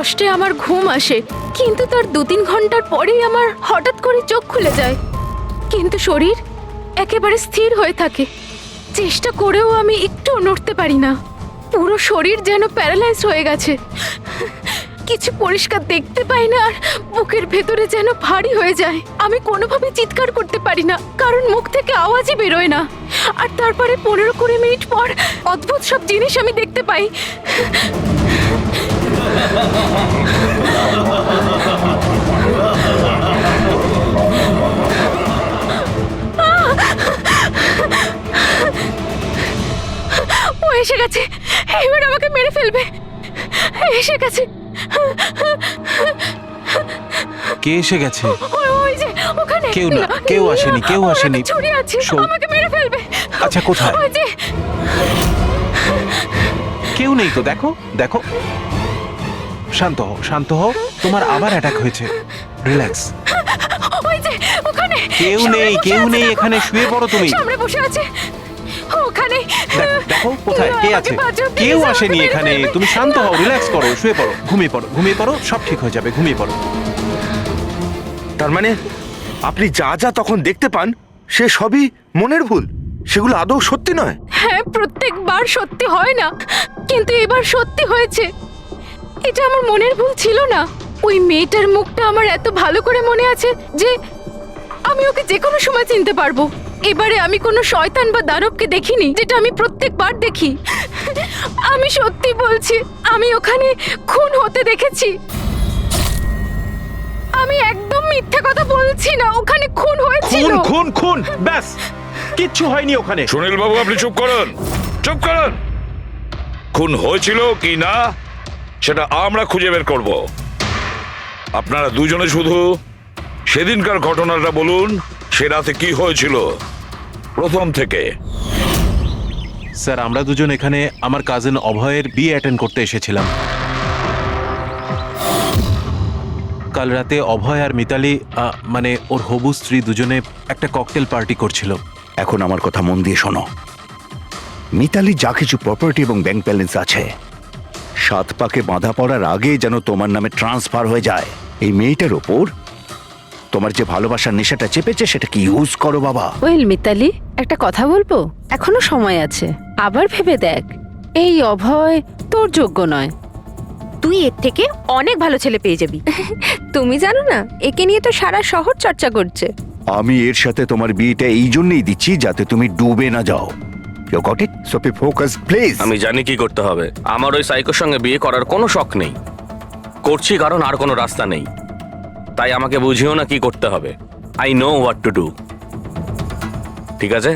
কষ্টে আমার ঘুম আসে, কিন্তু তার 2-3 ঘন্টার পরেই আমার হঠাৎ করে চোখ খুলে যায়। কিন্তু শরীর একেবারে স্থির হয়ে থাকে। চেষ্টা করেও আমি একটু নড়তে পারি না। পুরো শরীর যেন প্যারালাইজ হয়ে গেছে। কিছু পরিষ্কার দেখতে পাই না, আর বুকের ভেতরে যেন ভারী হয়ে যায়। আমি কোনোভাবে চিৎকার করতে পারি না, কারণ মুখ থেকে আওয়াজই বেরোয় না। আর তারপরে 15-20 মিনিট পর অদ্ভুত সব জিনিস আমি দেখতে পাই। ও এসে গেছে, এবার আমাকে মেরে ফেলবে। এসে গেছে। কে এসে গেছে? ওই যে ওখানে। কেউ না, কেউ আসেনি, কেউ আসেনি। ছুরি আছে, আমাকে মেরে ফেলবে। আচ্ছা, কোথায়? ওই যে। কেউ নেই তো, দেখো দেখো। শান্ত হও, শান্ত হও। তোমার আবার অ্যাটাক হয়েছে। রিল্যাক্স। ওই যে ওখানে। কেউ নেই, কেউ নেই এখানে। শুয়ে পড়ো তুমি। সামনে বসে আছে ওখানে। দেখো কোথায় কে আছে। কেউ আসেনি এখানে। তুমি শান্ত হও, রিল্যাক্স করো, শুয়ে পড়ো, ঘুমিয়ে পড়ো, ঘুমিয়ে পড়ো। সব ঠিক হয়ে যাবে, ঘুমিয়ে পড়ো। তার মানে আপনি যা যা তখন দেখতে পান সে সবই মনের ভুল, সেগুলো আদৌ সত্যি নয়? হ্যাঁ, প্রত্যেকবার সত্যি হয় না, কিন্তু এবার সত্যি হয়েছে। এটা আমার মনের ভুল ছিল না। ওই মেয়েটার মুখটা আমার এত ভালো করে মনে আছে যে আমি ওকে যে কোনো সময় চিনতে পারবো। এবারে আমি কোনো শয়তান বা দানবকে দেখিনি, যেটা আমি প্রত্যেকবার দেখি। আমি সত্যি বলছি, আমি ওখানে খুন হতে দেখেছি। আমি একদম মিথ্যা কথা বলছি না, ওখানে খুন হয়েছিল। খুন খুন খুন, ব্যাস। কিচ্ছু হয়নি ওখানে। সুনীল বাবু, আপনি চুপ করুন, চুপ করুন। খুন হয়েছিল কি না সেটা আমরা খুঁজে বের করব। আপনারা দুজনে শুধু সেদিনকার ঘটনাটা বলুন। সে রাতে কি হয়েছিল প্রথম থেকে। স্যার, আমরা দুজন এখানে আমার কাজিন অভয়ের বিয়ে অ্যাটেন্ড করতে এসেছিলাম। কাল রাতে অভয় আর মিতালি, মানে ওর হবু স্ত্রী, দুজনে একটা ককটেল পার্টি করছিল। এখন আমার কথা মন দিয়ে শোনো। মিতালি যা কিছু প্রপার্টি এবং ব্যাংক ব্যালেন্স আছে, 7 পাকে বাঁধা পড়ার আগে যেন তোমার নামে ট্রান্সফার হয়ে যায়। এই মেয়েটার ওপর তোমার যে ভালোবাসার নেশাটা চেপেছে সেটাকে ইউজ করো বাবা। ওয়েল মিতালি, একটা কথা বলবো? এখনো সময় আছে, আবার ভেবে দেখ। এই অভয় তোর যোগ্য নয়। তুই এর থেকে অনেক ভালো ছেলে পেয়ে যাবি। তুমি জানো না, একে নিয়ে তো সারা শহর চর্চা করছে। আমি এর সাথে তোমার বিয়েটা এই জন্যই দিচ্ছি যাতে তুমি ডুবে না যাও। You got it? So be focus please. আমি জানি কি করতে হবে। আমার ওই সাইকোর সঙ্গে বিয়ে করার কোনো শখ নেই। করছি কারণ আর কোনো রাস্তা নেই। তাই আমাকে বুঝিও না কি করতে হবে। I know what to do. ঠিক আছে?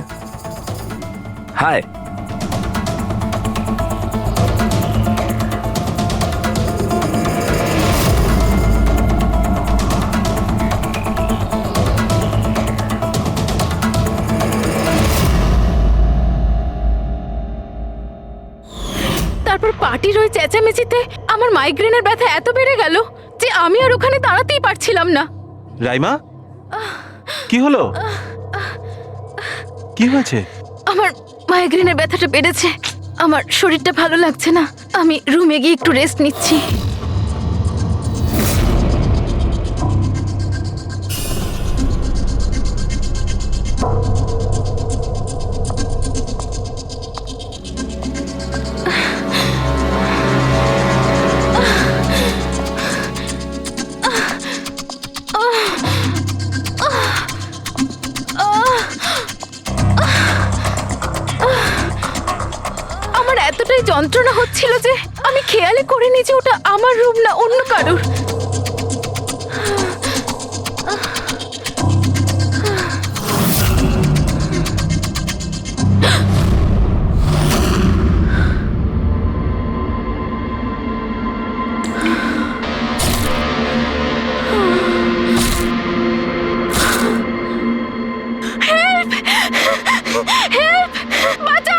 হাই। তারপর পার্টির ওই চেঁচামেচিতে আমার মাইগ্রেনের ব্যথা এত বেড়ে গেল যে আমি আর ওখানে দাঁড়াতেই পারছিলাম না। রাইমা, কি হলো? কি হয়েছে? আমার মাইগ্রেনের ব্যথাটা বেড়েছে, আমার শরীরটা ভালো লাগছে না। আমি রুমে গিয়ে একটু রেস্ট নিচ্ছি। আমার এতটাই যন্ত্রণা হচ্ছিল যে আমি খেয়ালই করিনি যে ওটা আমার রুম না অন্য কারোর।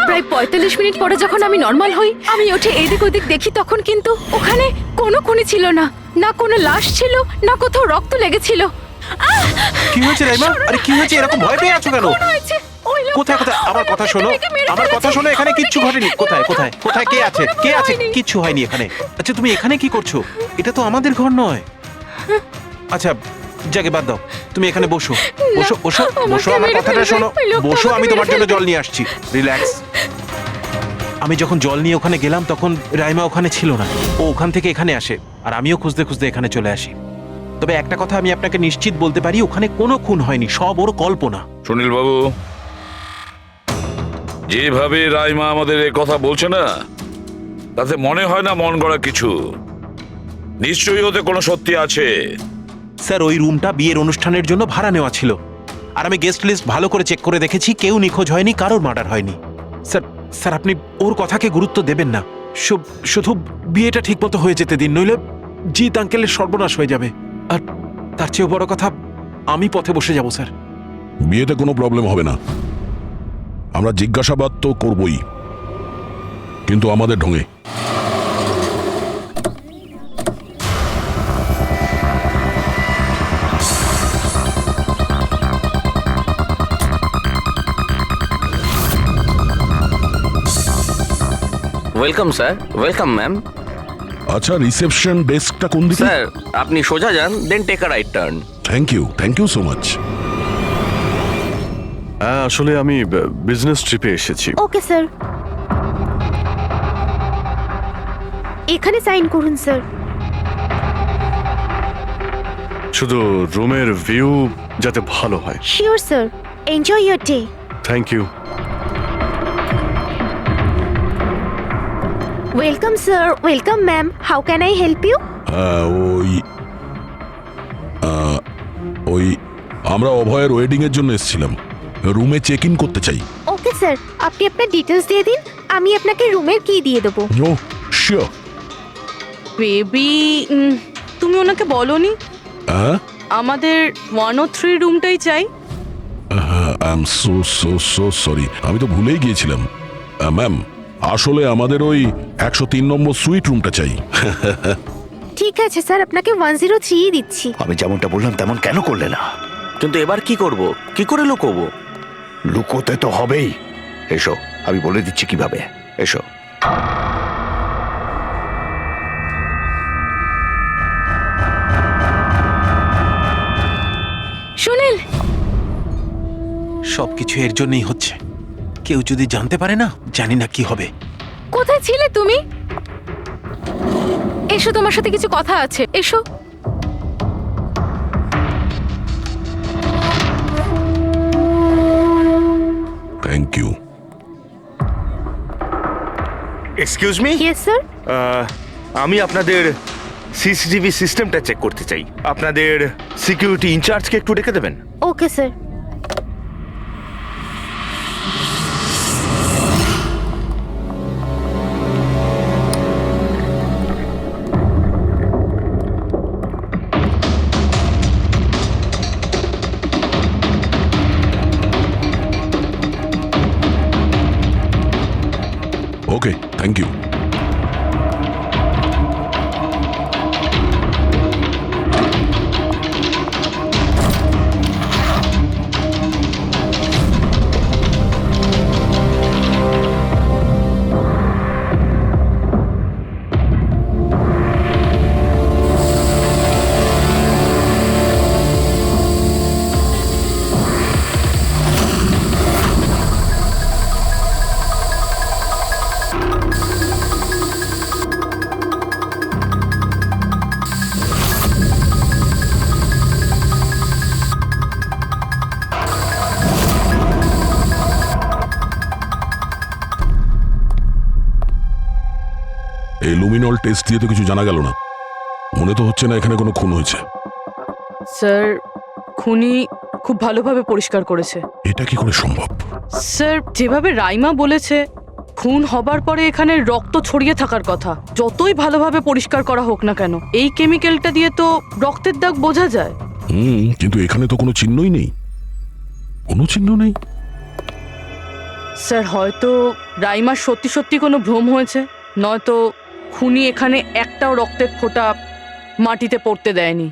প্রায় 45 মিনিট পরে যখন আমি নর্মাল হই, আমি উঠে এদিক ওদিক দেখি, তখন কিন্তু ওখানে কোনো খুনি ছিল না, না কোনো লাশ ছিল, না কোথাও রক্ত লেগেছিল। কি হয়েছে রাইমা? আরে কি হয়েছে? এরকম ভয় পেয়ে আছো কেন? ওই লোকটা কোথায় কোথায় আমার কথা শোনো, মেয়েকে মেরে আমার কথা ফেলেছে। শোনো, এখানে কিচ্ছু ঘটেনি। কোথায় কোথায় কোথায় কে আছে, কে আছে? হয়নি। কিচ্ছু হয়নি এখানে। আচ্ছা তুমি এখানে কি করছো? এটা তো আমাদের ঘর নয়। আচ্ছা যাকে বাদ দাও, তুমি এখানে বসো বসো বসো আমাকে বসো, আমার মেরে কথাটা ফেলবে। শোনো। ওই লোকটা বসো, আমাকে আমি তোমার মেরে জন্য ফেলবে। জল নিয়ে আসছি। রিল্যাক্স। আমি যখন জল নিয়ে ওখানে গেলাম তখন রাইমা ওখানে ছিল না। ও ওখান থেকে এখানে আসে আর আমিও খুঁজতে খুঁজতে এখানে চলে আসি। তবে একটা কথা আমি আপনাকে নিশ্চিত বলতে পারি, ওখানে কোনো খুন হয়নি, সব ওর কল্পনা। সুনীল বাবু, যেভাবে রাইমা আমাদের এ কথা বলছে না, তাতে মনে হয় না মন গড়া কিছু। নিশ্চয়ই ওতে কোনো সত্যি আছে। স্যার ওই রুমটা বিয়ের অনুষ্ঠানের জন্য ভাড়া নেওয়া ছিল, আর আমি গেস্ট লিস্ট ভালো করে চেক করে দেখেছি, কেউ নিখোঁজ হয়নি, কারোর মার্ডার হয়নি। স্যার স্যার আপনি ওর কথাকে গুরুত্ব দেবেন না। শুধু বিয়েটা ঠিকমতো হয়ে যেতে দিন, নইলে জিৎ আঙ্কেলের সর্বনাশ হয়ে যাবে। আর তার চেয়েও বড় কথা, আমি পথে বসে যাব স্যার। বিয়েতে কোনো প্রবলেম হবে না, আমরা জিজ্ঞাসাবাদ তো করবই, কিন্তু আমাদের ঢঙে। Welcome sir, welcome ma'am. আচ্ছা, রিসেপশন ডেস্কটা কোন দিকে? স্যার আপনি সোজা যান, then take a right turn. Thank you so much. আসলে আমি বিজনেস ট্রিপে এসেছি। ওকে স্যার, এখানে সাইন করুন স্যার। শুধু রুমের ভিউ যাতে ভালো হয়। Sure sir, enjoy your day. Thank you. Welcome sir, welcome ma'am, how can I help you? ওই ওই আমরা অভয়ের ওয়েডিং এর জন্য এসেছিলাম, রুমে চেক ইন করতে চাই। ওকে স্যার, আপনি আপনার ডিটেলস দিয়ে দিন, আমি আপনাকে রুমের কি দিয়ে দেবো। ও শিওর। বেবি, তুমি ওনাকে বলনি হ্যাঁ, আমাদের 103 রুমটাই চাই? আই এম সো সরি, আমি তো ভুলেই গিয়েছিলাম। ম্যাম, আসলে আমাদের ওই 103 নম্বর সুইট রুমটা চাই। ঠিক আছে স্যার, আপনাকে 103 দিচ্ছি। আমি যেমনটা বললাম তেমন কেন করলে না? কিন্তু এবার কি করব, কি করে লুকোবো? লুকোতে তো হবেই। এসো, আমি বলে দিচ্ছি কিভাবে। এসো। সুনীল, সবকিছু এর জন্যই হচ্ছে। কেউ যদি জানতে পারে না, জানি না কি হবে। কোথায় ছিলে তুমি? এসো, তোমার সাথে কিছু কথা আছে, এসো। Thank you. Excuse me, yes sir. আমি আপনাদের সিসিটিভি সিস্টেমটা চেক করতে চাই। আপনাদের সিকিউরিটি ইনচার্জকে একটু ডেকে দেবেন। Okay sir. Okay, thank you. এই লুমিনল টেস্ট দিয়ে তো কিছু জানা গেল না। মনে তো হচ্ছে না এখানে কোনো খুন হয়েছে। স্যার, খুনি খুব ভালোভাবে পরিষ্কার করেছে। এটা কি করে সম্ভব? স্যার, যেভাবে রাইমা বলেছে, খুন হবার পরে এখানে রক্ত ছড়িয়ে থাকার কথা। যতই ভালোভাবে পরিষ্কার করা হোক না কেন, এই কেমিক্যালটা দিয়ে তো রক্তের দাগ বোঝা যায়। কিন্তু এখানে তো কোনো চিহ্নই নেই, কোনো চিহ্ন নেই। স্যার, হয়তো রাইমার সত্যি সত্যি কোনো ভ্রম হয়েছে, নয়তো খুনি এখানে একটাও রক্তের ফোঁটা মাটিতে পড়তে দেয়নি।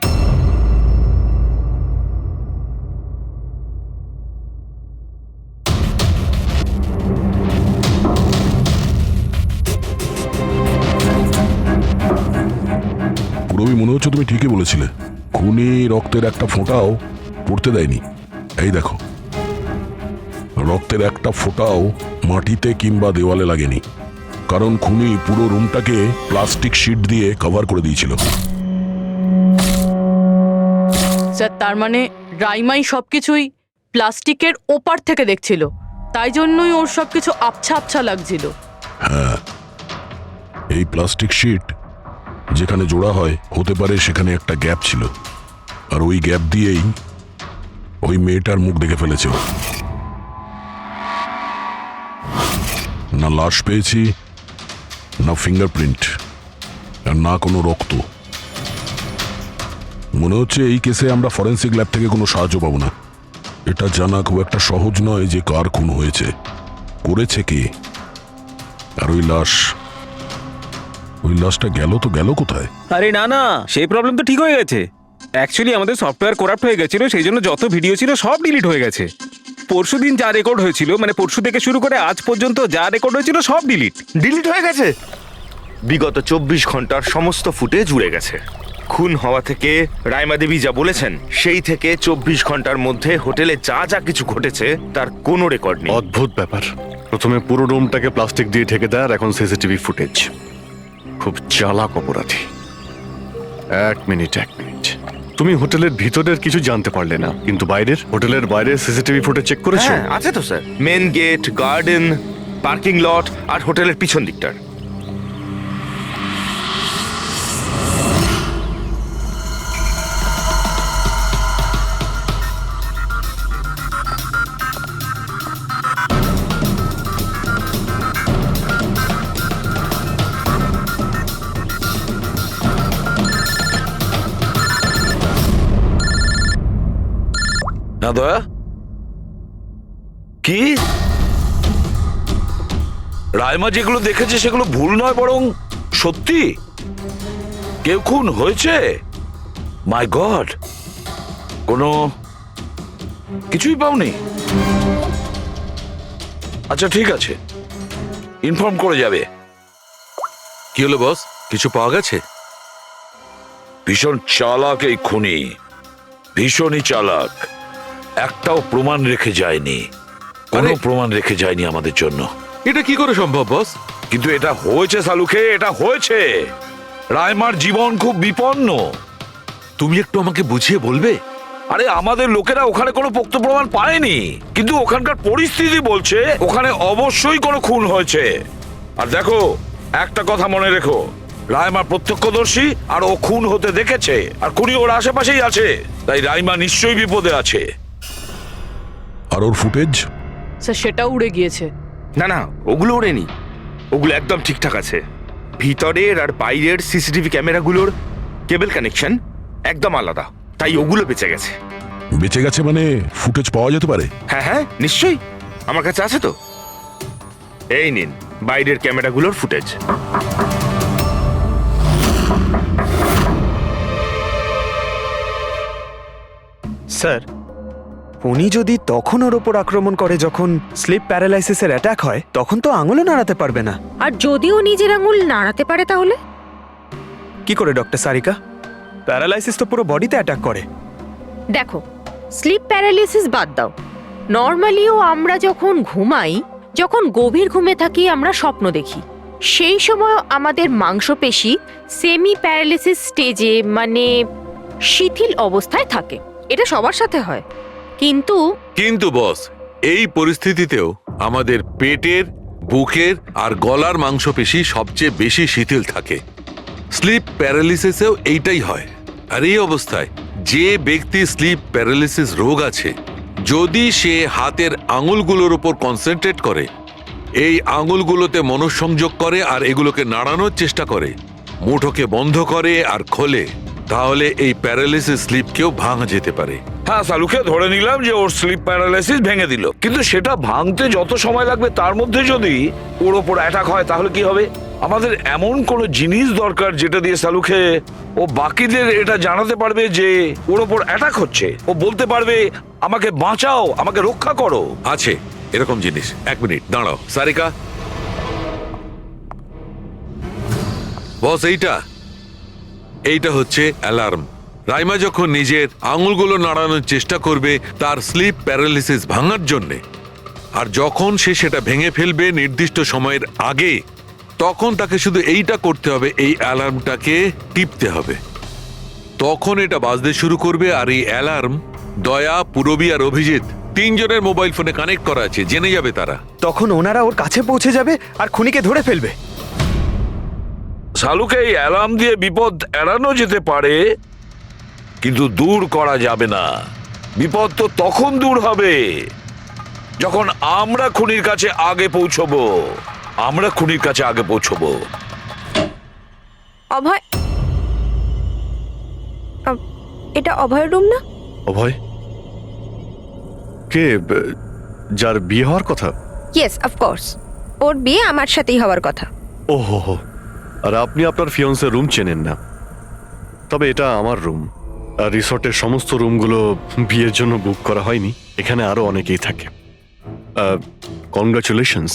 মনে হচ্ছে তুমি ঠিকই বলেছিলে। খুনি রক্তের একটা ফোঁটাও পড়তে দেয়নি। এই দেখো, রক্তের একটা ফোঁটাও মাটিতে কিংবা দেওয়ালে লাগেনি, কারণ খুনি পুরো রুমটাকে প্লাস্টিক শিট দিয়ে কভার করে দিয়েছিল। স্যার, তার মানে রাইমাই সবকিছুই প্লাস্টিকের ওপার থেকে দেখছিল, তাই জন্যই ওর সবকিছু আবছা আবছা লাগছিল। হ্যাঁ, এই প্লাস্টিক শিট যেখানে জোড়া হয় হতে পারে সেখানে একটা গ্যাপ ছিল, আর ওই গ্যাপ দিয়েই ওই মেয়েটার মুখ দেখে ফেলেছে ও। না লাশ পেয়েছি, না ফিঙ্গারপ্রিন্ট, আর না কোনো রক্ত। মনে হচ্ছে এই কেসে আমরা ফরেন্সিক ল্যাব থেকে কোনো সাহায্য পাবো না। এটা জানা খুব একটা সহজ নয় যে কার খুন হয়েছে, করেছে কে, আর ওই লাশটা গেল তো গেল কোথায়? আরে না না, সেই প্রবলেম তো ঠিক হয়ে গেছে। অ্যাকচুয়ালি আমাদের সফটওয়্যার করাপ্ট হয়ে গেছিল, সেই জন্য যত ভিডিও ছিল সব ডিলিট হয়ে গেছে। পরশুদিন যা রেকর্ড হয়েছিল, মানে পরশু থেকে শুরু করে আজ পর্যন্ত যা রেকর্ড হয়েছিল সব ডিলিট হয়ে গেছে। বিগত 24 ঘন্টার সমস্ত ফুটেজ উড়ে গেছে। খুন হওয়া থেকে রাইমা দেবী যা বলেছেন সেই থেকে 24 ঘন্টার মধ্যে হোটেলে যা যা কিছু ঘটেছে তার কোনো রেকর্ড নেই। অদ্ভুত ব্যাপার। প্রথমে পুরো রুমটাকে প্লাস্টিক দিয়ে ঢেকে দেয়, আর এখন সিসিটিভি ফুটেজ। খুব চালাক অপরাধী। এক মিনিট। তুমি হোটেলের ভিতরের কিছু জানতে পারলে না, কিন্তু হোটেলের বাইরে সিসিটিভি ফুটেজ চেক করেছো? হ্যাঁ, আছে তো sir. Main gate, garden, parking lot আর হোটেলের পিছন দিকটার। না দয়া, কি রাইমা যেগুলো দেখেছে সেগুলো ভুল নয়, বরং সত্যি? কেউ খুন হয়েছে? মাই গড, কোনো কিছুই পাওনি? আচ্ছা ঠিক আছে, ইনফর্ম করে যাবে। কি হলো বস, কিছু পাওয়া গেছে? ভীষণ চালাক এই খুনি, ভীষণই চালাক। একটাও প্রমাণ রেখে যায়নি, কোনো প্রমাণ রেখে যায়নি আমাদের জন্য। এটা কি করে সম্ভব বস? কিন্তু এটা হয়েছে সালুকে, এটা হয়েছে। রাইমার জীবন খুব বিপন্ন। তুমি একটু আমাকে বুঝিয়ে বলবে? আরে আমাদের লোকেরা ওখানে কোনো পোক্ত প্রমাণ পায়নি, কিন্তু ওখানকার পরিস্থিতি বলছে ওখানে অবশ্যই কোনো খুন হয়েছে। আর দেখো, একটা কথা মনে রেখো, রাইমা প্রত্যক্ষদর্শী, আর ও খুন হতে দেখেছে, আর খুনি ওর আশেপাশেই আছে, তাই রাইমা নিশ্চয়ই বিপদে আছে। আর ওর ফুটেজ? স্যার, সেটাও উড়ে গিয়েছে। না, ওগুলো ওড়েনি। ওগুলো একদম ঠিকঠাক আছে। ভিতরের আর বাইরের সিসিটিভি ক্যামেরাগুলোর কেবল কানেকশন একদম আলাদা, তাই ওগুলো বেঁচে গেছে। বেঁচে গেছে মানে ফুটেজ পাওয়া যেতে পারে? হ্যাঁ, নিশ্চয়ই, আমার কাছে আছে তো। এই নিন বাইরের ক্যামেরাগুলোর ফুটেজ। স্যার, উনি যদি তখন ওর ওপর আক্রমণ করে যখন স্লিপ প্যারালাইসিসের অ্যাটাক হয়, তখন তো আঙুলও নাড়াতে পারবে না। আর যদিও নিজের আঙুল নাড়াতে পারে তাহলে কি করে ডক্টর সারিকা? প্যারালাইসিস তো পুরো বডিতে অ্যাটাক করে। দেখো, স্লিপ প্যারালিসিস বাদ দাও, নর্মালিও আমরা যখন ঘুমাই, যখন গভীর ঘুমে থাকি আমরা স্বপ্ন দেখি, সেই সময় আমাদের মাংসপেশি সেমি প্যারালিসিস স্টেজে, মানে শিথিল অবস্থায় থাকে। এটা সবার সাথে হয়। কিন্তু বস, এই পরিস্থিতিতেও আমাদের পেটের, বুকের আর গলার মাংসপেশি সবচেয়ে বেশি শিথিল থাকে। স্লিপ প্যারালিসিসেও এইটাই হয়। আর এই অবস্থায় যে ব্যক্তি স্লিপ প্যারালিসিস রোগ আছে, যদি সে হাতের আঙুলগুলোর উপর কনসেন্ট্রেট করে, এই আঙুলগুলোতে মনঃসংযোগ করে আর এগুলোকে নাড়ানোর চেষ্টা করে, মুঠোকে বন্ধ করে আর খোলে, তাহলে এই প্যারালিসিস স্লিপকেও ভাঙা যেতে পারে। হ্যাঁ সালুকে ধরে নিলাম যে ওর স্লিপ প্যারালাইসিস ভেঙে দিল, কিন্তু সেটা ভাঙতে যত সময় লাগবে তার মধ্যে যদি ওর ওপর অ্যাটাক হয় তাহলে কি হবে? আমাদের এমন কোনো জিনিস দরকার যেটা দিয়ে সালুকে ও বাকিদের এটা জানাতে পারবে যে ওর ওপর অ্যাটাক হচ্ছে। ও বলতে পারবে আমাকে বাঁচাও, আমাকে রক্ষা করো। আছে এরকম জিনিস। এক মিনিট দাঁড়াও সারিকা। বস, এইটা এইটা হচ্ছে অ্যালার্ম। রাইমা যখন নিজের আঙুলগুলো নাড়ানোর চেষ্টা করবে তার স্লিপ প্যারালিসিস ভাঙার জন্যে, আর যখন সে সেটা ভেঙে ফেলবে নির্দিষ্ট সময়ের আগে, তখন তাকে শুধু এইটা করতে হবে, এই অ্যালার্মটাকে টিপতে হবে। তখন এটা বাজতে শুরু করবে, আর এই অ্যালার্ম দয়া, পুরবী আর অভিজিৎ তিনজনের মোবাইল ফোনে কানেক্ট করা আছে, জেনে যাবে তারা। তখন ওনারা ওর কাছে পৌঁছে যাবে আর খুনিকে ধরে ফেলবে। শালুকে এই অ্যালার্ম দিয়ে বিপদ এড়ানো যেতে পারে, কিন্তু দূর করা যাবে না। বিপদ তো তখন দূর হবে যখন আমরা খুনির কাছে আগে পৌঁছবো। অভয়, এটা অভয়ের রুম না? অভয় কে? যার বিয়ে হওয়ার কথা? ইয়েস, অফকোর্স, ওর বিয়ে আমার সাথেই হওয়ার কথা। ওহো হো, আর আপনি আপনার ফিয়ন্সের রুম চেনেন না। তবে এটা আমার রুম, আর রিসর্টের সমস্ত রুমগুলো বিয়ের জন্য বুক করা হয়নি। এখানে আরো অনেকেই থাকে। কনগ্রাচুলেশনস।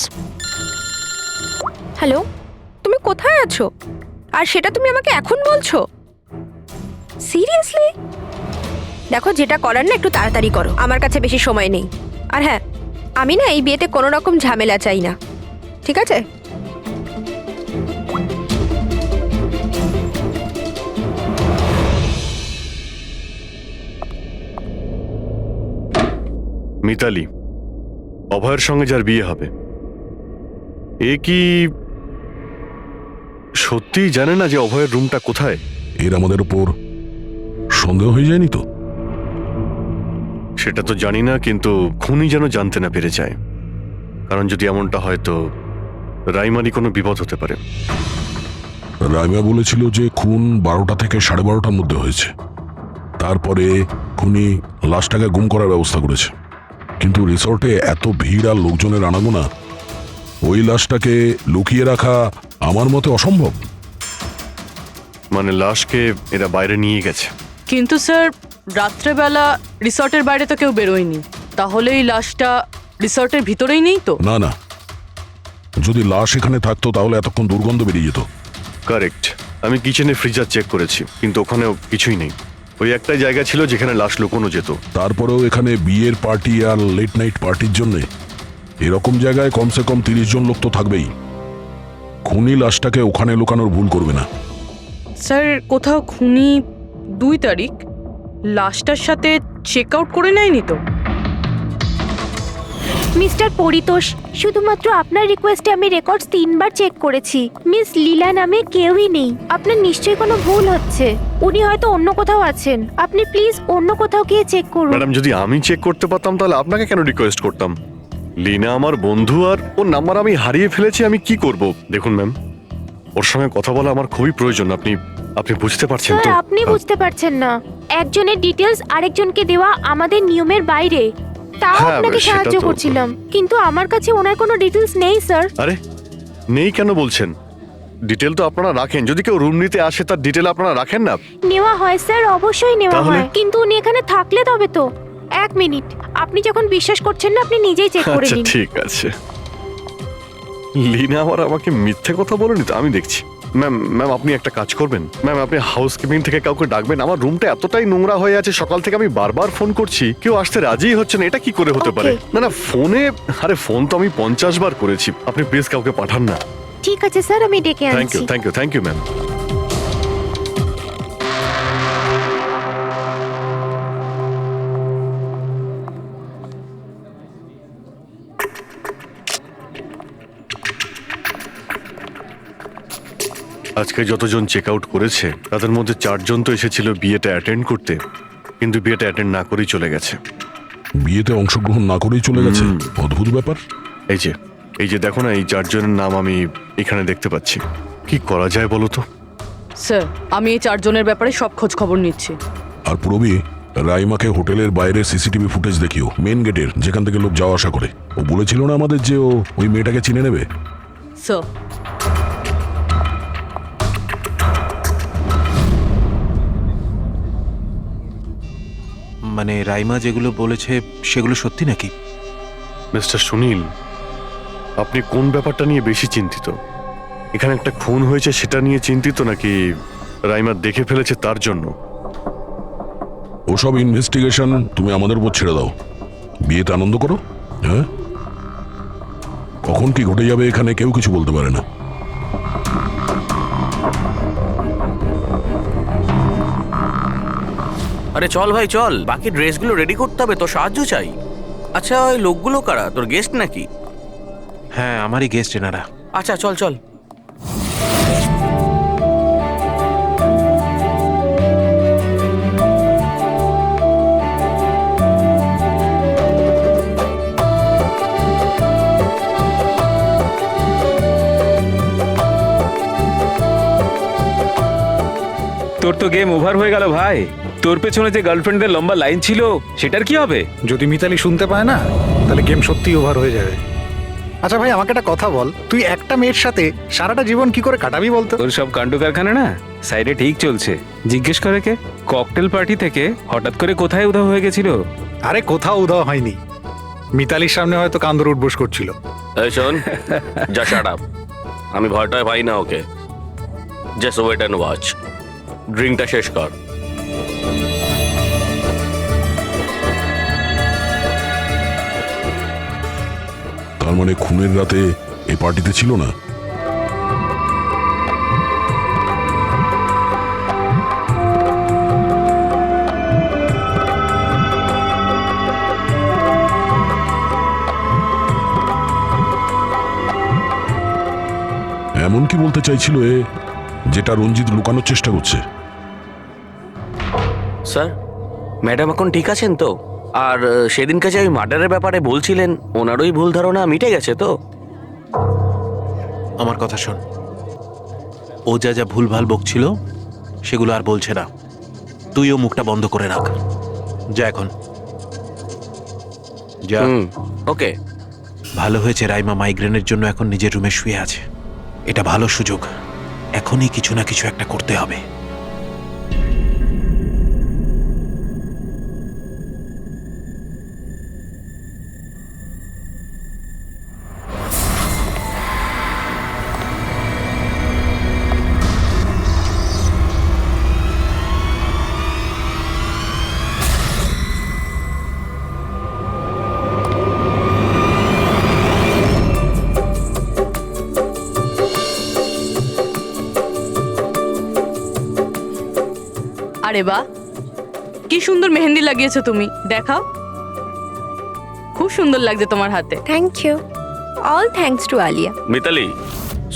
হ্যালো, তুমি কোথায় আছো? আর সেটা তুমি আমাকে এখন বলছো? সিরিয়াসলি? দেখো, যেটা করার না একটু তাড়াতাড়ি করো, আমার কাছে বেশি সময় নেই। আর হ্যাঁ, আমি না এই বিয়েতে কোনো রকম ঝামেলা চাই না, ঠিক আছে? মিতালি, অভয়ের সঙ্গে যার বিয়ে হবে, এ কি সত্যি জানে না যে অভয়ের রুমটা কোথায়? এর আমাদের উপর সন্দেহ হয়ে যায়নি তো? সেটা তো জানি না, কিন্তু খুনি যেন জানতে না পেরে যায়। কারণ যদি এমনটা হয় তো রাইমারই কোনো বিপদ হতে পারে। রাইমা বলেছিল যে খুন 12টা থেকে 12:30টার মধ্যে হয়েছে। তারপরে খুনি লাশটাকে গুম করার ব্যবস্থা করেছে। কিন্তু রিসর্টে এত ভিড় আর লোকজনের আনাগোনা, ওই লাশটাকে লুকিয়ে রাখা আমার মতে অসম্ভব। মানে লাশকে এরা বাইরে নিয়ে গেছে? কিন্তু স্যার, রাত্রেবেলা রিসর্টের বাইরে তো কেউ বেরোয়নি, তাহলে এই লাশটা রিসর্টের ভিতরেই নেই তো? না না, যদি লাশ এখানে থাকতো তাহলে এতক্ষণ দুর্গন্ধ বেরিয়ে যেত। কারেক্ট। আমি কিচেনে ফ্রিজার চেক করেছি, কিন্তু ওখানেও কিছুই নেই। ওই একটাই জায়গা ছিল যেখানে লাশ লুকোনো যেত। তারপরেও এখানে বিয়ের পার্টি আর লেট নাইট পার্টির জন্য এরকম জায়গায় কমসে কম 30 জন লোক তো থাকবেই। খুনি লাশটাকে ওখানে লুকানোর ভুল করবে না। স্যার, কোথাও খুনি 2 তারিখ লাশটার সাথে চেক আউট করে নেয়নি তো? মিস্টার পরিতোষ, শুধুমাত্র আপনার রিকোয়েস্টে আমি রেকর্ডস 3 বার চেক করেছি। মিস লীলা নামে কেউই নেই। আপনার নিশ্চয়ই কোনো ভুল হচ্ছে। উনি হয়তো অন্য কোথাও আছেন। আপনি প্লিজ অন্য কোথাও গিয়ে চেক করুন। ম্যাডাম, যদি আমি চেক করতে পারতাম তাহলে আপনাকে কেন রিকোয়েস্ট করতাম? লিনা আমার বন্ধু, আর ওর নাম্বার আমি হারিয়ে ফেলেছি। আমি কি করব? দেখুন ম্যাম, ওর সঙ্গে কথা বলা আমার খুবই প্রয়োজন। আপনি বুঝতে পারছেন তো? স্যার, আপনি বুঝতে পারছেন না। একজনের ডিটেলস আরেকজনকে দেওয়া আমাদের নিয়মের বাইরে। তাও হ্যাঁ, আপনাকে সেটা সাহায্য তো- করছিলাম, কিন্তু আমার কাছে ওনার কোনো ডিটেলস নেই স্যার। আরে নেই কেন বলছেন? ডিটেল তো আপনারা রাখেন। যদি কেউ রুম নিতে আসে তার ডিটেল আপনারা রাখেন না? নেওয়া হয় স্যার, অবশ্যই নেওয়া তাহলে? হয়, কিন্তু উনি এখানে থাকলে তবে তো। 1 মিনিট, আপনি যখন বিশ্বাস করছেন না, আপনি নিজেই চেক করে আচ্ছা নিন। ঠিক আছে। লিনা আমাকে মিথ্যে কথা বলেনি তো? আমি দেখছি। ম্যাম আপনি একটা কাজ করবেন। ম্যাম, আপনি হাউসকিপিং থেকে কাউকে ডাকবেন। আমার রুমটা এতটাই নোংরা হয়ে আছে, সকাল থেকে আমি বারবার ফোন করছি, কেউ আসতে রাজিই হচ্ছে না। এটা কি করে হতে পারে? না ফোনে, আরে ফোন তো আমি 50 বার করেছি। আপনি প্লিজ কাউকে পাঠান না। ঠিক আছে স্যার, আমি ডেকে থ্যাংক ইউ, আনছি। Thank you ma'am. আজকে যতজন চেক আউট করেছে তাদের মধ্যে 4 জন তো এসেছিল বিয়েটা অ্যাটেন্ড করতে, কিন্তু বিয়েটা অ্যাটেন্ড না করেই চলে গেছে। বিয়েতে অংশগ্রহণ না করেই চলে গেছে? অদ্ভুত ব্যাপার। এই যে দেখো না, এই 4 জনের নাম আমি এখানে দেখতে পাচ্ছি। কি করা যায় বলো তো? স্যার, আমি এই 4 জনের ব্যাপারে সব খোঁজ খবর নিচ্ছি। আর পুরবী, রাইমাকে হোটেলের বাইরে সিসিটিভি ফুটেজ দেখিও, মেন গেটের, যেখান থেকে লোক যাওয়া আসা করে। ও বলেছিল না আমাদের যে ও ওই মেয়েটাকে চিনে নেবে। স্যার, মানে রাইমা যেগুলো বলেছে সেগুলো সত্যি নাকি? মিস্টার সুনীল, আপনি কোন ব্যাপারটা নিয়ে বেশি চিন্তিত? এখানে একটা খুন হয়েছে সেটা নিয়ে চিন্তিত, নাকি রাইমা দেখে ফেলেছে তার জন্য। ওসব ইনভেস্টিগেশন তুমি আমাদের উপর ছেড়ে দাও, বিয়েতে আনন্দ করো। হ্যাঁ, কখন কি ঘটে যাবে এখানে কেউ কিছু বলতে পারে না। আরে চল ভাই চল, বাকি ড্রেসগুলো রেডি করতে হবে, তো সাহায্য চাই। আচ্ছা ওই লোকগুলো কারা, তোর গেস্ট নাকি? হ্যাঁ, আমারই গেস্ট এনারা। আচ্ছা চল চল। তোর তো গেম ওভার হয়ে গেল ভাই। তোর পেছনে যে গার্লফ্রেন্ডদের লম্বা লাইন ছিল সেটার কি হবে? যদি মিতালি শুনতে পায় না তাহলে গেম সত্যিই ওভার হয়ে যাবে। আচ্ছা ভাই, আমাকে একটা কথা বল, তুই একটা মেয়ের সাথে সারাটা জীবন কি করে কাটাবি বলতো? তোর সব কাণ্ড কারখানা না সাইডে ঠিক চলছে। জিজ্ঞেস করে কে? ককটেল পার্টি থেকে হঠাৎ করে কোথায় উধাও হয়ে গেছিল? আরে কোথাও উধাও হয়নি, মিতালির সামনে হয়তো কান্দর উঠবোস করছিল। এই শোন, যা শাট আপ। আমি ভয়টায় পাই না okay. Just wait and watch. ড্রিঙ্কটা শেষ কর। তার মানে খুনের রাতে এই পার্টিতে ছিল না? এমন কি বলতে চাইছিল এ, যেটা রঞ্জিত লুকানোর চেষ্টা করছে? স্যার, ম্যাডাম এখন ঠিক আছেন তো? আর সেদিনকে যে ওই মার্ডারের ব্যাপারে বলছিলেন, ওনারই ভুল ধারণা মিটে গেছে তো? আমার কথা শোন, ও যা যা ভুলভাল বকছিল সেগুলো আর বলছে না। তুইও মুখটা বন্ধ করে রাখ। যা এখন যা। ওকে। ভালো হয়েছে রাইমা মাইগ্রেনের জন্য এখন নিজের রুমে শুয়ে আছে। এটা ভালো সুযোগ, এখনই কিছু না কিছু একটা করতে হবে। আরে বাহ, কি সুন্দর মেহেন্দি লাগিয়েছো তুমি, দেখাও। খুব সুন্দর লাগছে তোমার হাতে। Thank you. All thanks to Alia. Mitali,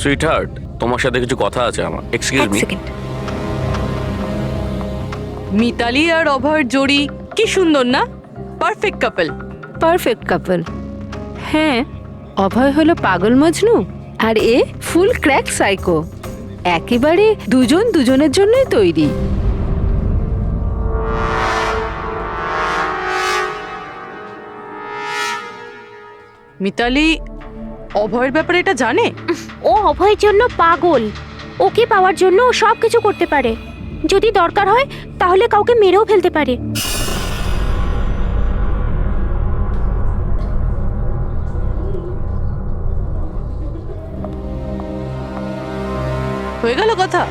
sweetheart, তোমার সাথে কিছু কথা আছে আমার। Excuse me. মিতালি আর অভয়ের জোড়ি কি সুন্দর না? Perfect couple. Perfect couple. হ্যাঁ, অভয় হলো পাগল মজনু আর এ ফুল ক্র্যাক সাইকো। একেবারে দুজন দুজনের জন্যই তৈরি। মিতালি অভয়ের ব্যাপারে এটা জানে? ও অভয়ের জন্য পাগল। ওকে পাওয়ার জন্য ও সব কিছু করতে পারে। যদি দরকার হয় তাহলে কাউকে মেরেও ফেলতে পারে। হয়ে গেল কথা।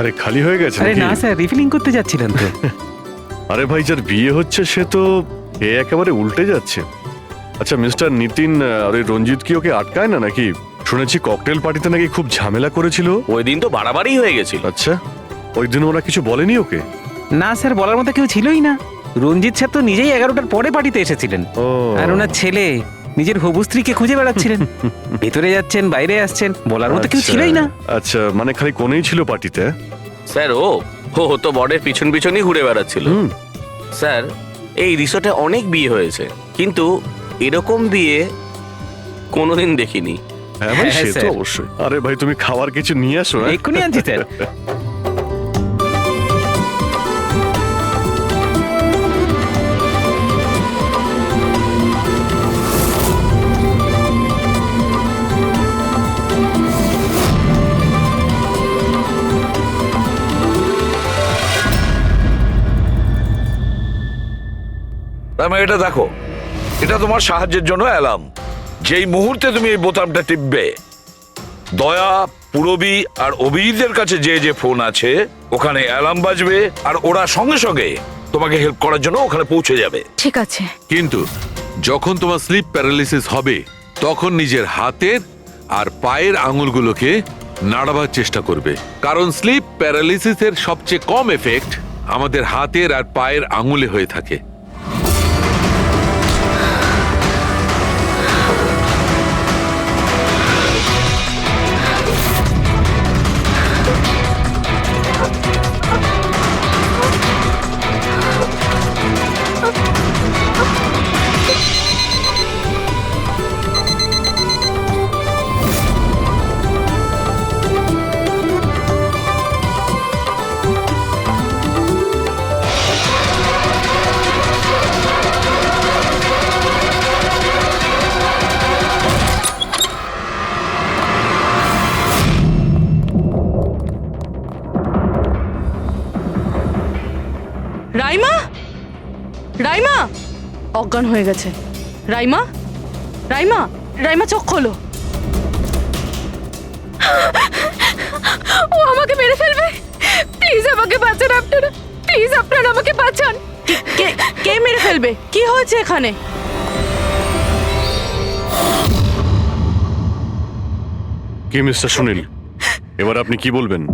আরে খালি হয়ে গেছে আরে নাকি? না স্যার, রিফিলিং করতে যাচ্ছিলেন তো। আরে ভাই, যার বিয়ে হচ্ছে সে তো এ একেবারে উল্টে যাচ্ছে। আচ্ছা মিস্টার নিতিন, আর ওই রঞ্জিত কি ওকে আটকায় না নাকি? শুনেছি ককটেল পার্টিতে নাকি খুব ঝামেলা করেছিল। ওই দিন তো বাড়াবাড়ি হয়ে গেছিল। আচ্ছা, ওই দিন ওরা কিছু বলেনি ওকে? না স্যার, বলার মতো কেউ ছিলই না। রঞ্জিত স্যার তো নিজেই 11টার পরে পার্টিতে এসেছিলেন। ও, আর ওনার ছেলে নিজের হবু স্ত্রীকে খুঁজে বেড়াচ্ছিলেন। ভেতরে যাচ্ছেন, বাইরে আসছেন, বলার মতো কেউ ছিলই না। আচ্ছা, মানে খালি কোনেই ছিল পার্টিতে? স্যার ও তো বরের পিছন পিছনই ঘুরে বেড়াচ্ছিল। স্যার, এই রিসোর্টে অনেক বিয়ে হয়েছে, কিন্তু এরকম বিয়ে কোনোদিন দেখিনি। হ্যাঁ ভাই, হ্যাঁ, সে তো স্যার। অবশ্যই। আরে ভাই, তুমি খাবার কিছু নিয়ে আসো। হ্যাঁ? এক্ষুনি আনছি স্যার। রাইমা, এটা দেখো, এটা তোমার সাহায্যের জন্য অ্যালার্ম। যেই মুহূর্তে তুমি এই বোতামটা টিপবে, দয়া, পুরবী আর অভিজিতের কাছে যে যে ফোন আছে ওখানে অ্যালার্ম বাজবে, আর ওরা সঙ্গে সঙ্গে তোমাকে হেল্প করার জন্য ওখানে পৌঁছে যাবে। ঠিক আছে। কিন্তু যখন তোমার স্লিপ প্যারালিসিস হবে তখন নিজের হাতের আর পায়ের আঙুলগুলোকে নাড়াবার চেষ্টা করবে, কারণ স্লিপ প্যারালিসিসের সবচেয়ে কম এফেক্ট আমাদের হাতের আর পায়ের আঙুলে হয়ে থাকে। রাইমা, রাইমা অজ্ঞান হয়ে গেছে। রাইমা, রাইমা, রাইমা চোখ খোলো। ও আমাকে মেরে ফেলবে। প্লিজ আমাকে বাঁচান আপনারা, প্লিজ আপনারা আমাকে বাঁচান। কে কে মেরে ফেলবে? কি হয়েছে এখানে? কি মিস্টার সুনীল, এবার আপনি কি বলবেন?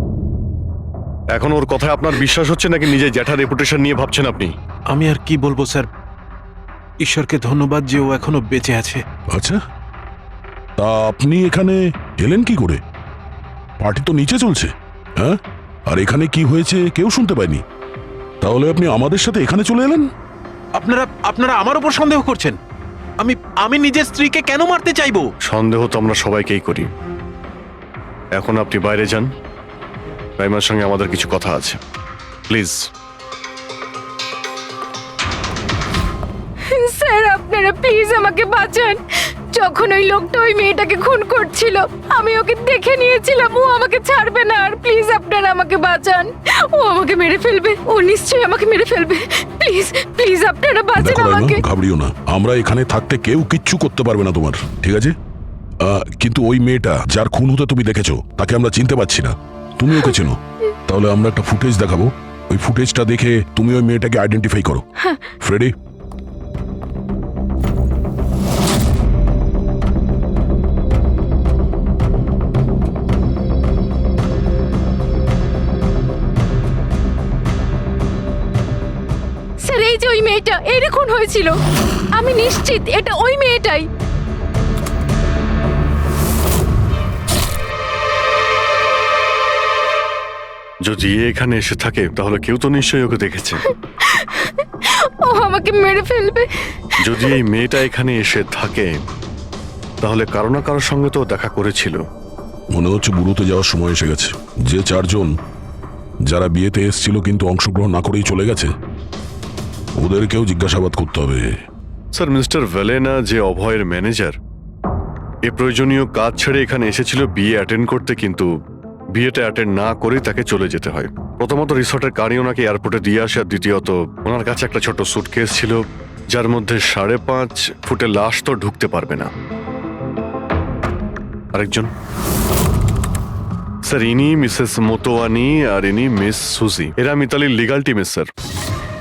এখন ওর কথায় আপনার বিশ্বাস হচ্ছে নাকি নিজের জ্যাঠার রেপুটেশন নিয়ে ভাবছেন আপনি? আমি আর কি বলবো স্যার, ঈশ্বরকে ধন্যবাদ যে ও এখনো বেঁচে আছে। আচ্ছা, তা আপনি এখানে এলেন কি করে? পার্টি তো নিচে চলছে। হ্যাঁ, আর এখানে কি হয়েছে কেউ শুনতে পায়নি, তাহলে আপনি আমাদের সাথে এখানে চলে এলেন? আপনারা আপনারা আমার উপর সন্দেহ করছেন? আমি নিজের স্ত্রীকে কেন মারতে চাইবো? সন্দেহ তো আমরা সবাইকেই করি। এখন আপনি বাইরে যান, রাইমার সঙ্গে আমাদের কিছু কথা আছে, প্লিজ। স্যার আপনারা প্লিজ আমাকে বাঁচান। যখন ওই লোকটা ওই মেয়েটাকে খুন করছিল আমি ওকে দেখে নিয়েছিলাম, ও আমাকে ছাড়বে না। আর প্লিজ আপনারা আমাকে বাঁচান, ও আমাকে মেরে ফেলবে, ও নিশ্চয়ই আমাকে মেরে ফেলবে। প্লিজ প্লিজ আপনারা বাঁচান দেখো রাইমা, আমাকে। ঘাবড়িও না, আমরা এখানে থাকতে কেউ কিচ্ছু করতে পারবে না তোমার, ঠিক আছে? কিন্তু ওই মেয়েটা যার খুন হতে তুমি দেখেছো তাকে আমরা চিনতে পারছি না, তুমি ওকে চেনো। তাহলে আমরা একটা ফুটেজ দেখাবো, ওই ফুটেজটা দেখে তুমি ওই মেয়েটাকে আইডেন্টিফাই করো। ফ্রেডি, স্যার এই যে ওই মেয়েটা, এরই খুন হয়েছিল। আমি নিশ্চিত এটা ওই মেয়েটাই। যদি এখানে এসে থাকে তাহলে কেউ তো নিশ্চয়ই ওকে দেখেছে। ও আমাকে মেরে ফেলবে। যদি এই মেয়েটা এখানে এসে থাকে তাহলে কারো না কারোর সঙ্গে তো দেখা করেছিল। মনে হচ্ছে বুড়োতে যাওয়ার সময় এসে গেছে। যে চারজন যারা বিয়েতে এসেছিল কিন্তু অংশগ্রহণ না করেই চলে গেছে, ওদেরকেও জিজ্ঞাসাবাদ করতে হবে। স্যার, মিস্টার ভেলেনা যে অভয়ের ম্যানেজার, এ প্রয়োজনীয় কাজ ছেড়ে এখানে এসেছিল বিয়ে অ্যাটেন্ড করতে, কিন্তু বিয়েটা অ্যাটেন্ড না করেই তাকে চলে যেতে হয়। প্রথমত রিসর্টের গাড়ি ওনাকে এয়ারপোর্টে দিয়ে আসে, আর দ্বিতীয়ত ওনার কাছে একটা ছোট সুটকেস ছিল যার মধ্যে 5.5 ফুটের লাশ তো ঢুকতে পারবে না। আরেকজন স্যার, ইনি মিসেস মোতোয়ানি আর ইনি মিস সুজি। এরা মিতালির লিগাল টিমের স্যার।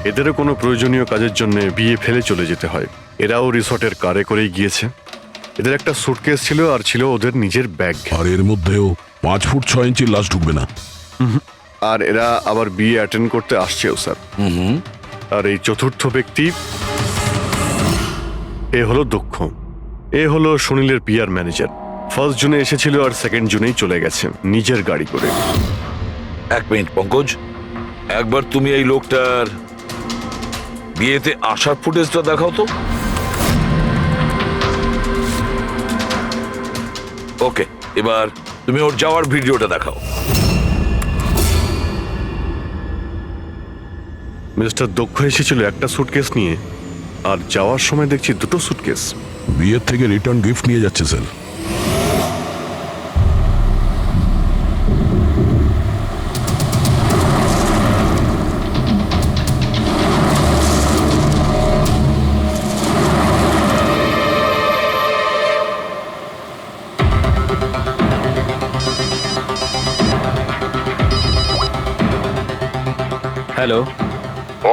এদেরও কোনো প্রয়োজনীয় কাজের জন্য বিয়ে ফেলে চলে যেতে হয়। এরাও রিসর্টের কারে করেই গিয়েছে। এদের একটা সুটকেস ছিল আর ছিল ওদের নিজের ব্যাগ। আর এর মধ্যেও 5 ফুট 6 ইঞ্চির লাশ ঢুকবে না। আর এরা আবার বিয়ে অ্যাটেন্ড করতে আসছেও স্যার। আর এই চতুর্থ ব্যক্তি, এ হলো দক্ষ। এ হলো সুনীলের পিআর ম্যানেজার। 1 জুনে এসেছিল আর 2 জুনেই চলে গেছে নিজের গাড়ি করে। এক মিনিট পঙ্কজ, একবার তুমি এই লোকটার বিয়েতে আসার ফুটেজটা দেখাও তো। ওকে, এবার তুমি ওর যাওয়ার ভিডিওটা দেখাও। মিস্টার দক্ষ এসেছিল একটা সুটকেস নিয়ে, আর যাওয়ার সময় দেখছি দুটো সুটকেস। বিয়ের থেকে রিটার্ন গিফট নিয়ে যাচ্ছে স্যার। হ্যালো,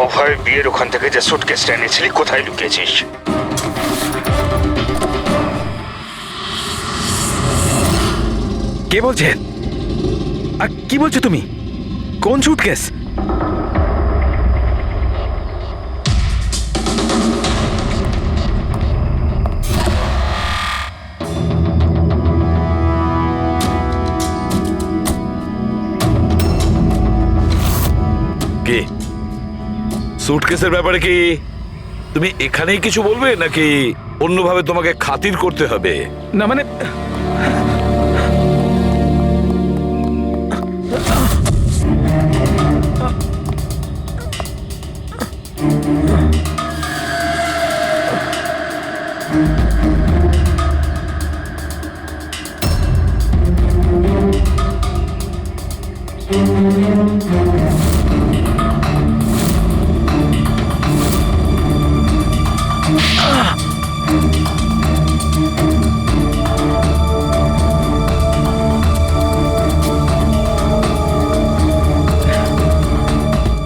অভয়, বিয়ের ওখান থেকে যে সুটকেসটা এনেছিলি কোথায় লুকিয়েছিস? কে বলছেন? আর কি বলছো তুমি? কোন সুটকেস? কি সুটকেসের ব্যাপারে কি তুমি এখানেই কিছু বলবে, নাকি অন্যভাবে তোমাকে খাতির করতে হবে? না মানে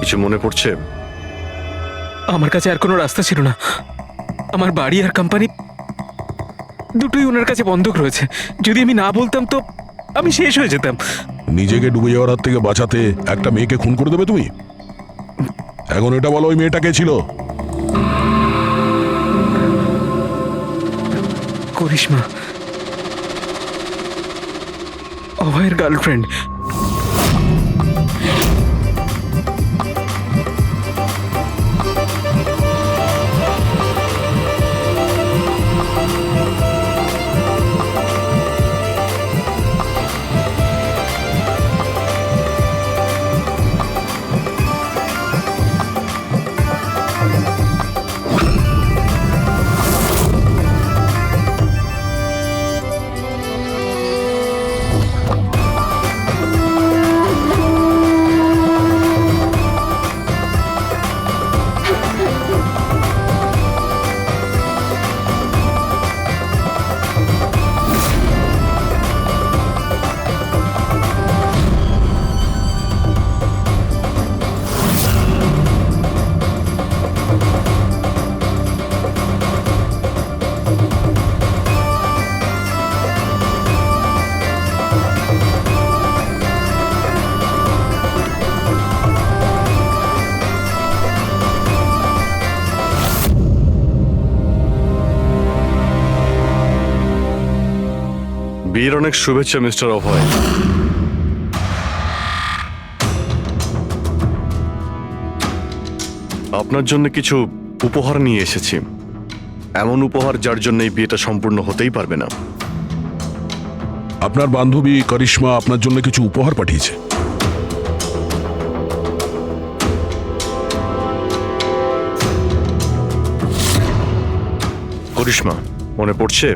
কিছু মনে পড়ছে? আমার কাছে আর কোনো রাস্তা ছিল না। আমার বাড়ি আর কোম্পানি দুটোই ওনার কাছে বন্ধক রয়েছে। যদি আমি না বলতাম তো আমি শেষ হয়ে যেতাম। নিজেকে ডুবে যাওয়ার হাত থেকে বাঁচাতে একটা মেয়েকে খুন করে দেবে তুমি? এখন এটা বলো, ওই মেয়েটা কে ছিল? করিশ্মা, অভয়ের গার্লফ্রেন্ড। বিয়ের অনেক শুভেচ্ছা মিস্টার অভয়। আপনার জন্য কিছু উপহার নিয়ে এসেছি। এমন উপহার যার জন্য এই বিয়েটা সম্পূর্ণ হতেই পারবে না। আপনার বান্ধবী করিশ্মা আপনার জন্য কিছু উপহার পাঠিয়েছে। করিশ্মা, মনে পড়ছে?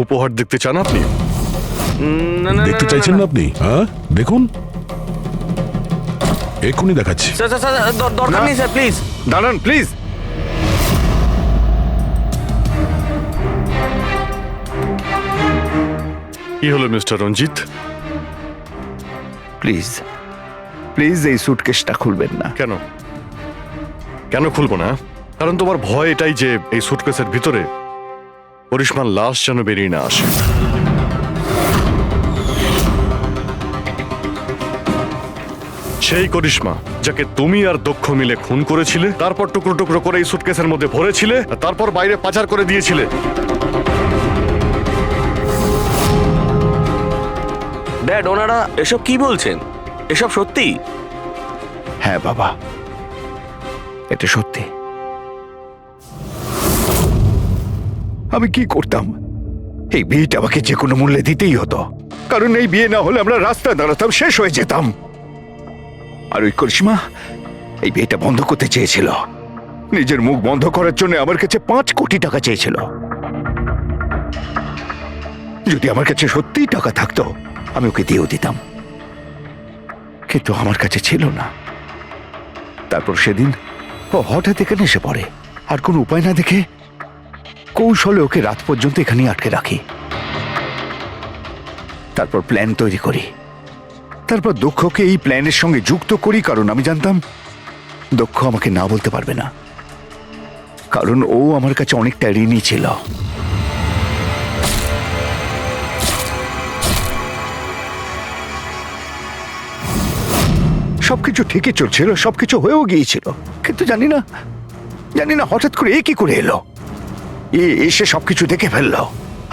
উপহার দেখতে চান আপনি? দেখতে চাইছেন না আপনি? হ্যাঁ, দেখুন, এক্ষুনি দেখাচ্ছি। দরকার নেই স্যার, প্লিজ দাঁড়ান, প্লিজ। কি হলো মিস্টার রঞ্জিত? প্লিজ প্লিজ এই সুটকেসটা খুলবেন না। কেন কেন খুলবো না? কারণ তোমার ভয় এটাই যে এই সুটকেসের ভিতরে করিশ্মার লাশ যেন বেরিয়ে না আসে। সেই করিশ্মা যাকে তুমি আর দক্ষ মিলে খুন করেছিলে, তারপর টুকরো টুকরো করে এই সুটকেসের মধ্যে ভরেছিলে, তারপর বাইরে পাচার করে দিয়েছিলে। ড্যাড, ওনারা এসব কি বলছেন? এসব সত্যি? হ্যাঁ বাবা, এটা সত্যি। আমি কি করতাম? এই বিয়েটা আমাকে যে কোনো মূল্যে দিতেই হতো, কারণ এই বিয়ে না হলে আমরা রাস্তায় দাঁড়াতাম, শেষ হয়ে যেতাম। আর ওই করিশ্মা এই বিয়েটা বন্ধ করতে চেয়েছিল, নিজের মুখ বন্ধ করার জন্য আমার কাছে 5 কোটি টাকা চেয়েছিল। যদি আমার কাছে সত্যিই টাকা থাকতো আমি ওকে দিয়েও দিতাম, কিন্তু আমার কাছে ছিল না। তারপর সেদিন ও হঠাৎ এখানে এসে পড়ে, আর কোনো উপায় না দেখে কৌশলে ওকে রাত পর্যন্ত এখানে আটকে রাখি। তারপর প্ল্যান তৈরি করি, তারপর দক্ষকে এই প্ল্যানের সঙ্গে যুক্ত করি, কারণ আমি জানতাম দক্ষ আমাকে না বলতে পারবে না, কারণ ও আমার কাছে অনেকটা ঋণী ছিল। সবকিছু ঠিকই চলছিল, সবকিছু হয়েও গিয়েছিল, কিন্তু জানি না হঠাৎ করে এ কি করে এলো। এসে সবকিছু দেখে ফেললো।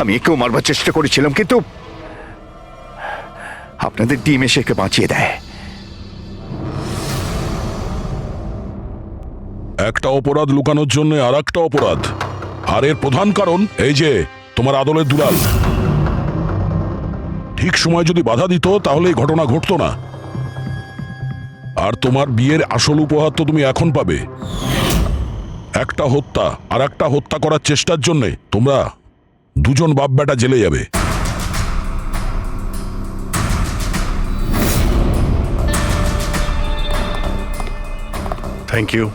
আমি একেও মারবার চেষ্টা করেছিলাম, কিন্তু আপনাদের টিম এসে একে বাঁচিয়ে দেয়। একটা অপরাধ লুকানোর জন্য আর একটা অপরাধ, আর এর প্রধান কারণ এই যে তোমার আদলের দুলাল। ঠিক সময় যদি বাধা দিত তাহলে এই ঘটনা ঘটতো না। আর তোমার বিয়ের আসল উপহার তো তুমি এখন পাবে। একটা হত্যা আর একটা হত্যা করার চেষ্টার জন্যে তোমরা দুজন বাপ বেটা জেলে যাবে। Thank you.